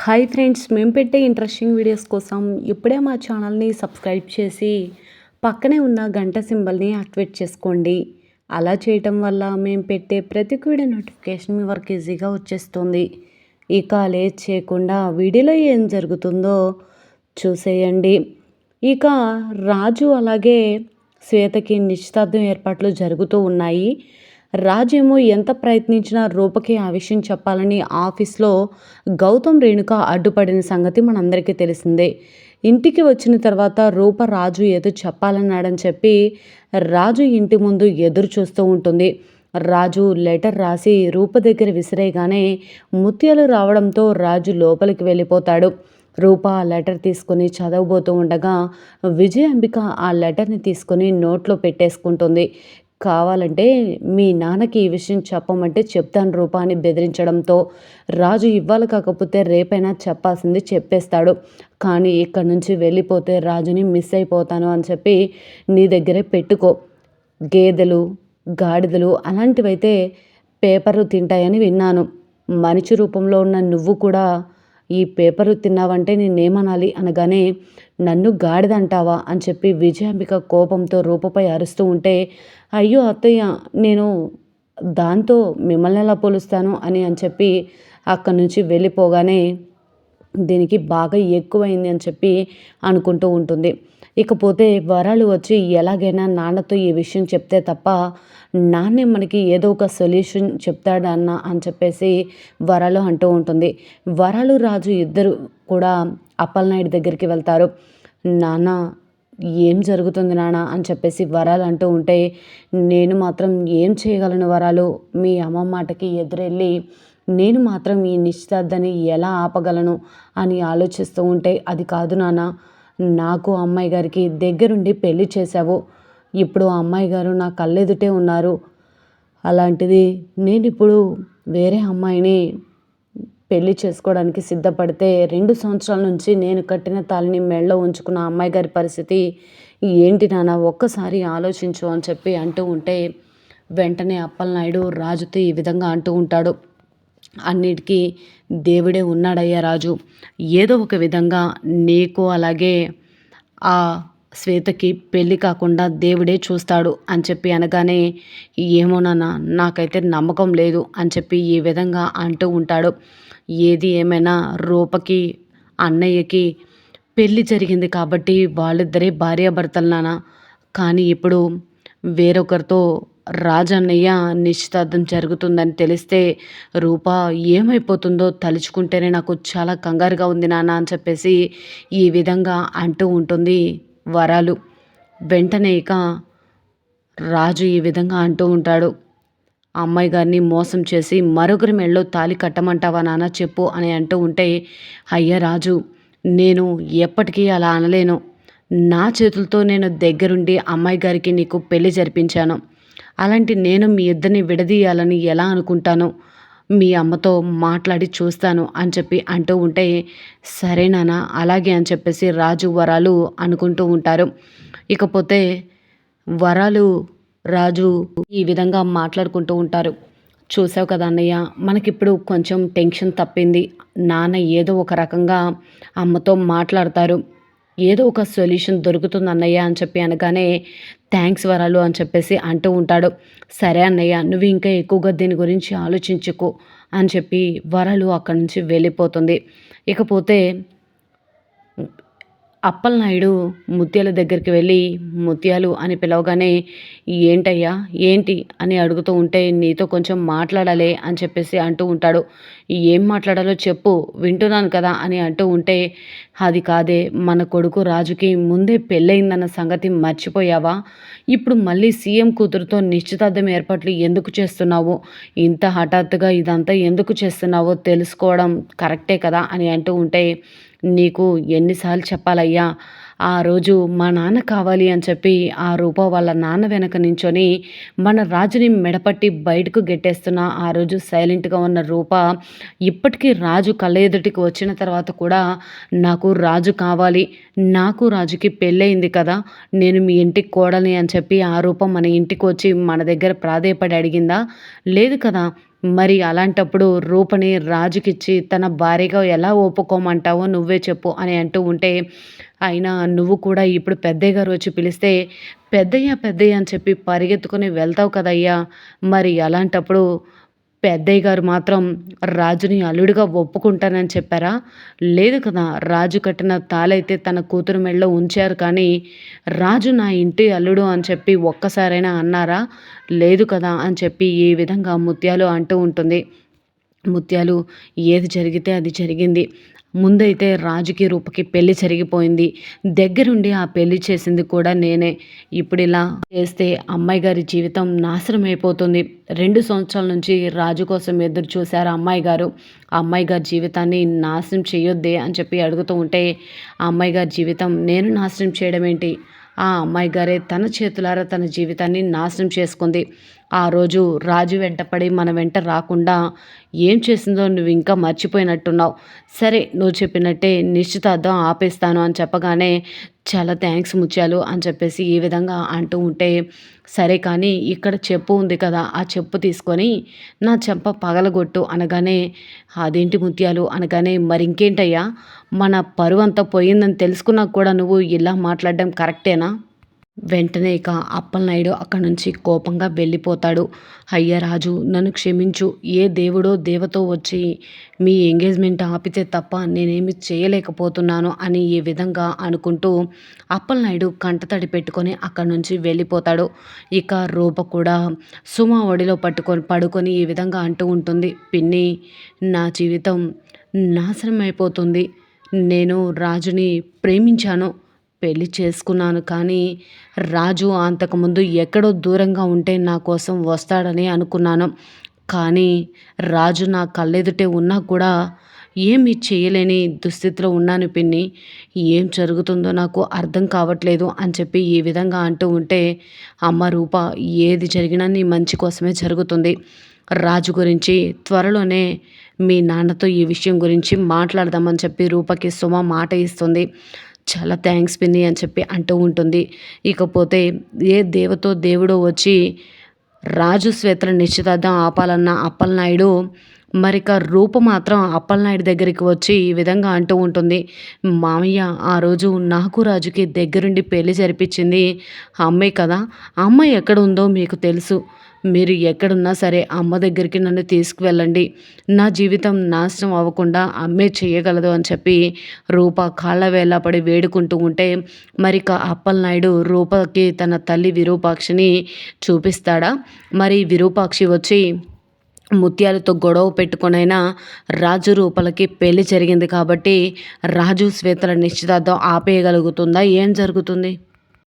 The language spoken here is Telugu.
హాయ్ ఫ్రెండ్స్, మేము పెట్టే ఇంట్రెస్టింగ్ వీడియోస్ కోసం ఇప్పుడే మా ఛానల్ని సబ్స్క్రైబ్ చేసి పక్కనే ఉన్న గంట సింబల్ని యాక్టివేట్ చేసుకోండి. అలా చేయటం వల్ల మేము పెట్టే ప్రతి వీడియో నోటిఫికేషన్ మీ వరకు ఈజీగా వచ్చేస్తుంది. ఇక లేట్ చేయకుండా వీడియోలో ఏం జరుగుతుందో చూసేయండి. ఇక రాజు అలాగే శ్వేతకి నిశ్చితార్థం ఏర్పాట్లు జరుగుతూ ఉన్నాయి. రాజేమో ఎంత ప్రయత్నించినా రూపకి ఆ విషయం చెప్పాలని ఆఫీస్లో గౌతమ్ రేణుక అడ్డుపడిన సంగతి మనందరికీ తెలిసిందే. ఇంటికి వచ్చిన తర్వాత రూప రాజు ఏదో చెప్పాలన్నాడని చెప్పి రాజు ఇంటి ముందు ఎదురు చూస్తూ ఉంటుంది. రాజు లెటర్ రాసి రూప దగ్గర విసిరేయగానే ముత్యాలు రావడంతో రాజు లోపలికి వెళ్ళిపోతాడు. రూప ఆ లెటర్ తీసుకుని చదవబోతూ ఉండగా విజయాంబిక ఆ లెటర్ని తీసుకుని నోట్లో పెట్టేసుకుంటుంది. కావాలంటే మీ నాన్నకి ఈ విషయం చెప్పమంటే చెప్తాను రూప అని బెదిరించడంతో రాజు ఇవ్వాలి కాకపోతే రేపైనా చెప్పాల్సింది చెప్పేస్తాడు. కానీ ఇక్కడి నుంచి వెళ్ళిపోతే రాజుని మిస్ అయిపోతాను అని చెప్పి నీ దగ్గరే పెట్టుకో. గేదెలు గాడిదలు అలాంటివైతే పేపర్లు తింటాయని విన్నాను. మనిషి రూపంలో ఉన్న నువ్వు కూడా ఈ పేపరు తిన్నావంటే నేనేమనాలి అనగానే నన్ను గాడిదంటావా అని చెప్పి విజయాంబిక కోపంతో రూపపై అరుస్తూ ఉంటే, అయ్యో అత్తయ్య, నేను దాంతో మిమ్మల్ని ఎలా పోలుస్తాను అని చెప్పి అక్కడి నుంచి వెళ్ళిపోగానే దీనికి బాగా ఎక్కువైంది అని చెప్పి అనుకుంటూ ఉంటుంది. ఇకపోతే వరాలు వచ్చి ఎలాగైనా నాన్నతో ఈ విషయం చెప్తే తప్ప నాన్నే మనకి ఏదో ఒక సొల్యూషన్ చెప్తాడన్న అని చెప్పేసి వరాలు అంటూ ఉంటుంది. వరాలు రాజు ఇద్దరు కూడా అప్పలనాయుడు దగ్గరికి వెళ్తారు. నాన్న, ఏం జరుగుతుంది నాన్న అని చెప్పేసి వరాలు అంటూ ఉంటే, నేను మాత్రం ఏం చేయగలను వరాలు, మీ అమ్మ మాటకి ఎదురెళ్ళి నేను మాత్రం ఈ నిశ్చితార్థాన్ని ఎలా ఆపగలను అని ఆలోచిస్తూ ఉంటే, అది కాదు నాన్న, నాకు అమ్మాయి గారికి దగ్గరుండి పెళ్లి చేశావు. ఇప్పుడు ఆ అమ్మాయి గారు నా కళ్ళెదుటే ఉన్నారు. అలాంటిది నేను ఇప్పుడు వేరే అమ్మాయిని పెళ్లి చేసుకోవడానికి సిద్ధపడితే 2 సంవత్సరాల నుంచి నేను కట్టిన తాళిని మెడలో ఉంచుకున్న అమ్మాయి గారి పరిస్థితి ఏంటి నాన్న, ఒక్కసారి ఆలోచించు అని చెప్పి అంటూ ఉంటే వెంటనే అప్పలనాయుడు రాజుతో ఈ విధంగా అంటూ ఉంటాడు. అన్నిటికీ దేవుడే ఉన్నాడయ్యా రాజు, ఏదో ఒక విధంగా నీకు అలాగే ఆ శ్వేతకి పెళ్ళి కాకుండా దేవుడే చూస్తాడు అని చెప్పి అనగానే, ఏమో నాన్న, నాకైతే నమ్మకం లేదు అని చెప్పి ఈ విధంగా అంటూ ఉంటాడు. ఏది ఏమైనా రూపకి అన్నయ్యకి పెళ్ళి జరిగింది కాబట్టి వాళ్ళిద్దరే భార్యాభర్తలు నాన్న. కానీ ఇప్పుడు వేరొకరితో రాజన్నయ్య నిశ్చితార్థం జరుగుతుందని తెలిస్తే రూప ఏమైపోతుందో తలుచుకుంటేనే నాకు చాలా కంగారుగా ఉంది నాన్న అని చెప్పేసి ఈ విధంగా అంటూ ఉంటుంది వరాలు. వెంటనే ఇక రాజు ఈ విధంగా అంటూ ఉంటాడు, అమ్మాయి గారిని మోసం చేసి మరొకరి మెళ్ళో తాళి కట్టమంటావా నాన్న చెప్పు అని అంటూ ఉంటే, అయ్యా రాజు, నేను ఎప్పటికీ అలా అనలేను. నా చేతులతో నేను దగ్గరుండి అమ్మాయి గారికి నీకు పెళ్లి జరిపించాను. అలాంటి నేను మీ ఇద్దరిని విడదీయాలని ఎలా అనుకుంటాను? మీ అమ్మతో మాట్లాడి చూస్తాను అని చెప్పి అంటూ ఉంటే, సరే నాన్న అలాగే అని చెప్పేసి రాజు వరాలు అనుకుంటూ ఉంటారు. ఇకపోతే వరాలు రాజు ఈ విధంగా మాట్లాడుకుంటూ ఉంటారు. చూసావు కదా అన్నయ్య, మనకిప్పుడు కొంచెం టెన్షన్ తప్పింది. నాన్న ఏదో ఒక రకంగా అమ్మతో మాట్లాడతారు, ఏదో ఒక సొల్యూషన్ దొరుకుతుంది అన్నయ్య అని చెప్పి అనగానే, థ్యాంక్స్ వరాలు అని చెప్పేసి అంటూ ఉంటాడు. సరే అన్నయ్య, నువ్వు ఇంకా ఎక్కువగా దీని గురించి ఆలోచించుకో అని చెప్పి వరాలు అక్కడి నుంచి వెళ్ళిపోతుంది. ఇకపోతే అప్పలనాయుడు ముత్యాల దగ్గరికి వెళ్ళి ముత్యాలు అని పిలవగానే, ఏంటయ్యా ఏంటి అని అడుగుతూ ఉంటే, నీతో కొంచెం మాట్లాడాలి అని చెప్పేసి అంటూ ఉంటాడు. ఏం మాట్లాడాలో చెప్పు, వింటున్నాను కదా అని అంటూ ఉంటే, అది కాదే, మన కొడుకు రాజుకి ముందే పెళ్ళయిందన్న సంగతి మర్చిపోయావా? ఇప్పుడు మళ్ళీ సీఎం కూతురుతో నిశ్చితార్థం ఏర్పాట్లు ఎందుకు చేస్తున్నావు? ఇంత హఠాత్తుగా ఇదంతా ఎందుకు చేస్తున్నావో తెలుసుకోవడం కరెక్టే కదా అని అంటూ ఉంటే, నీకు ఎన్నిసార్లు చెప్పాలయ్యా, ఆ రోజు మా నాన్న కావాలి అని చెప్పి ఆ రూప వాళ్ళ నాన్న వెనక నించొని మన రాజుని మెడపట్టి బయటకు గెట్టేస్తున్న ఆ రోజు సైలెంట్గా ఉన్న రూప ఇప్పటికీ రాజు కళ్ళ ఎదుటికి వచ్చిన తర్వాత కూడా నాకు రాజు కావాలి, నాకు రాజుకి పెళ్ళయింది కదా, నేను మీ ఇంటికి కోడలి అని చెప్పి ఆ రూపం మన ఇంటికి వచ్చి మన దగ్గర ప్రాధేయపడి అడిగిందా? లేదు కదా. మరి అలాంటప్పుడు రూపని రాజుకిచ్చి తన భార్యగా ఎలా ఒప్పుకోమంటావో నువ్వే చెప్పు అని అంటూ ఉంటే, అయినా నువ్వు కూడా ఇప్పుడు పెద్దయ్య గారు వచ్చి పిలిస్తే పెద్దయ్య పెద్దయ్య అని చెప్పి పరిగెత్తుకొని వెళ్తావు కదయ్యా! మరి అలాంటప్పుడు పెద్దయ్య గారు మాత్రం రాజుని అల్లుడిగా ఒప్పుకుంటానని చెప్పారా? లేదు కదా! రాజు కట్టిన తాళైతే తన కూతురు మెడలో ఉంచారు కానీ, రాజు నా ఇంటి అల్లుడు అని చెప్పి ఒక్కసారైనా అన్నారా? లేదు కదా! అని చెప్పి ఈ విధంగా ముత్యాలు అంటూ ఉంటుంది. ముత్యాలు ఏది జరిగితే అది జరిగింది. ముందైతే రాజుకి, రూపకి పెళ్లి జరిగిపోయింది. దగ్గరుండి ఆ పెళ్లి చేసింది కూడా నేనే. ఇప్పుడిలా చేస్తే అమ్మాయి గారి జీవితం నాశనం అయిపోతుంది. 2 సంవత్సరాల నుంచి రాజు కోసం ఎదురు చూసారు అమ్మాయి గారు. ఆ అమ్మాయి గారి జీవితాన్ని నాశనం చేయొద్దే అని చెప్పి అడుగుతూ ఉంటే, ఆ అమ్మాయి గారి జీవితం నేను నాశనం చేయడం ఏంటి? ఆ అమ్మాయి గారే తన చేతులారా తన జీవితాన్ని నాశనం చేసుకుంది. ఆ రోజు రాజు వెంటపడి మన వెంట రాకుండా ఏం చేసిందో నువ్వు ఇంకా మర్చిపోయినట్టున్నావు. సరే నువ్వు చెప్పినట్టే నిశ్చితార్థం ఆపేస్తాను అని చెప్పగానే, చాలా థ్యాంక్స్ ముత్యాలు అని చెప్పేసి ఈ విధంగా అంటూ ఉంటే, సరే కానీ ఇక్కడ చెప్పు ఉంది కదా! ఆ చెప్పు తీసుకొని నా చెంప పగలగొట్టు అనగానే, అదేంటి ముత్యాలు అనగానే, మరింకేంటయ్యా మన పరువంతా పోయిందని తెలుసుకున్నాక కూడా నువ్వు ఇలా మాట్లాడడం కరెక్టేనా? వెంటనే ఇక అప్పలనాయుడు అక్కడి నుంచి కోపంగా వెళ్ళిపోతాడు. అయ్యా రాజు నన్ను క్షమించు. ఏ దేవుడో దేవతో వచ్చి మీ ఎంగేజ్మెంట్ ఆపితే తప్ప నేనేమి చేయలేకపోతున్నాను అని ఈ విధంగా అనుకుంటూ అప్పలనాయుడు కంటతడి పెట్టుకొని అక్కడి నుంచి వెళ్ళిపోతాడు. ఇక రూప కూడా సుమ ఒడిలో పడుకొని ఈ విధంగా అంటూ ఉంటుంది. పిన్ని నా జీవితం నాశనం అయిపోతుంది. నేను రాజుని ప్రేమించాను. పెళ్లి చేసుకున్నాను కానీ రాజు అంతకుముందు ఎక్కడో దూరంగా ఉంటే నా కోసం వస్తాడని అనుకున్నాను. కానీ రాజు నా కళ్ళెదుటే ఉన్నా కూడా ఏమీ చేయలేని దుస్థితిలో ఉన్నాను పిన్ని. ఏం జరుగుతుందో నాకు అర్థం కావట్లేదు అని చెప్పి ఈ విధంగా అంటూ ఉంటే, అమ్మ రూప ఏది జరిగినా నీ మంచి కోసమే జరుగుతుంది. రాజు గురించి త్వరలోనే మీ నాన్నతో ఈ విషయం గురించి మాట్లాడదామని చెప్పి రూపకి సుమ మాట ఇస్తుంది. చాలా థ్యాంక్స్ పిన్ని అని చెప్పి అంటూ ఉంటుంది. ఇకపోతే ఏ దేవతో దేవుడో వచ్చి రాజు శ్వేతల నిశ్చితార్థం ఆపాలన్న అప్పలనాయుడు మరిక రూప మాత్రం అప్పలనాయుడు దగ్గరికి వచ్చి ఈ విధంగా అంటూ ఉంటుంది. మామయ్య ఆ రోజు నాకు రాజుకి దగ్గరుండి పెళ్లి జరిపించింది అమ్మే కదా! అమ్మాయి ఎక్కడ ఉందో మీకు తెలుసు. మీరు ఎక్కడున్నా సరే అమ్మ దగ్గరికి నన్ను తీసుకువెళ్ళండి. నా జీవితం నాశనం అవ్వకుండా అమ్మే చేయగలదు అని చెప్పి రూప కాళ్ళ వేళ్ళ పడి వేడుకుంటూ ఉంటే, మరిక అప్పలనాయుడు రూపకి తన తల్లి విరూపాక్షిని చూపిస్తాడా? మరి విరూపాక్షి వచ్చి ముత్యాలతో గొడవ పెట్టుకొనైనా రాజు రూపలకి పెళ్లి జరిగింది కాబట్టి రాజు శ్వేతల నిశ్చితార్థం ఆపేయగలుగుతుందా? ఏం జరుగుతుంది?